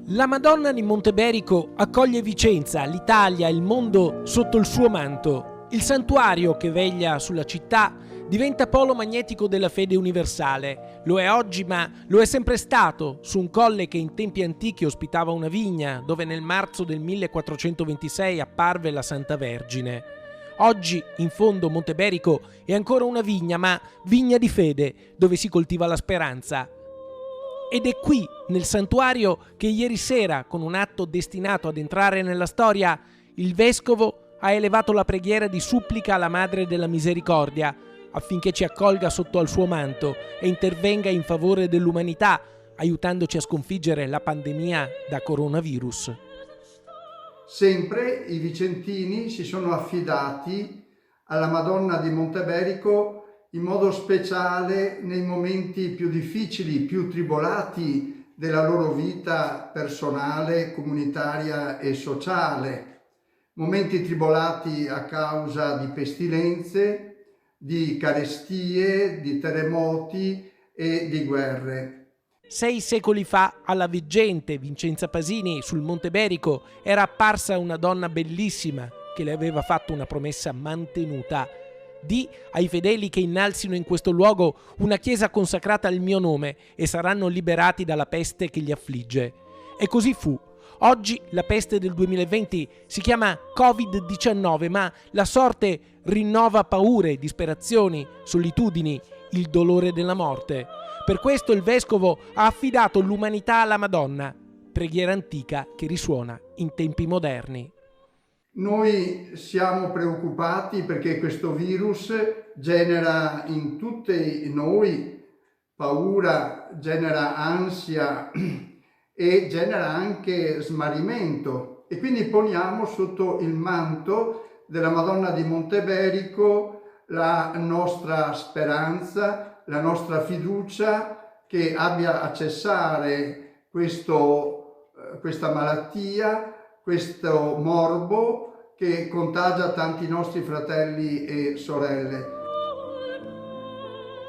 La Madonna di Monteberico accoglie Vicenza, l'Italia e il mondo sotto il suo manto. Il santuario che veglia sulla città diventa polo magnetico della fede universale. Lo è oggi, ma lo è sempre stato, su un colle che in tempi antichi ospitava una vigna, dove nel marzo del 1426 apparve la Santa Vergine. Oggi, in fondo, Monteberico è ancora una vigna, ma vigna di fede, dove si coltiva la speranza. Ed è qui, nel santuario, che ieri sera, con un atto destinato ad entrare nella storia, il vescovo ha elevato la preghiera di supplica alla Madre della Misericordia, affinché ci accolga sotto al suo manto e intervenga in favore dell'umanità, aiutandoci a sconfiggere la pandemia da coronavirus. Sempre i vicentini si sono affidati alla Madonna di Monteberico in modo speciale nei momenti più difficili, più tribolati della loro vita personale, comunitaria e sociale. Momenti tribolati a causa di pestilenze, di carestie, di terremoti e di guerre. 6 secoli fa, alla veggente Vincenza Pasini sul Monteberico, era apparsa una donna bellissima che le aveva fatto una promessa mantenuta. Di ai fedeli che innalzino in questo luogo una chiesa consacrata al mio nome e saranno liberati dalla peste che li affligge. E così fu. Oggi la peste del 2020 si chiama Covid-19, ma la sorte rinnova paure, disperazioni, solitudini, il dolore della morte. Per questo il vescovo ha affidato l'umanità alla Madonna, preghiera antica che risuona in tempi moderni. Noi siamo preoccupati perché questo virus genera in tutti noi paura, genera ansia e genera anche smarrimento. E quindi poniamo sotto il manto della Madonna di Monteberico la nostra speranza, la nostra fiducia che abbia a cessare questa malattia, questo morbo che contagia tanti nostri fratelli e sorelle.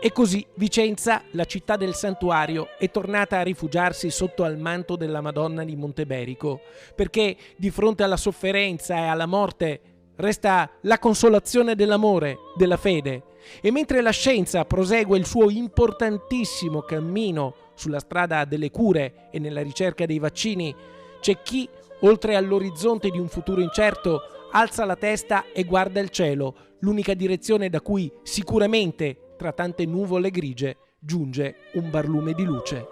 E così Vicenza, la città del santuario, è tornata a rifugiarsi sotto al manto della Madonna di Monteberico, perché di fronte alla sofferenza e alla morte resta la consolazione dell'amore, della fede. E mentre la scienza prosegue il suo importantissimo cammino sulla strada delle cure e nella ricerca dei vaccini, c'è chi, oltre all'orizzonte di un futuro incerto, alza la testa e guarda il cielo, l'unica direzione da cui sicuramente, tra tante nuvole grigie, giunge un barlume di luce.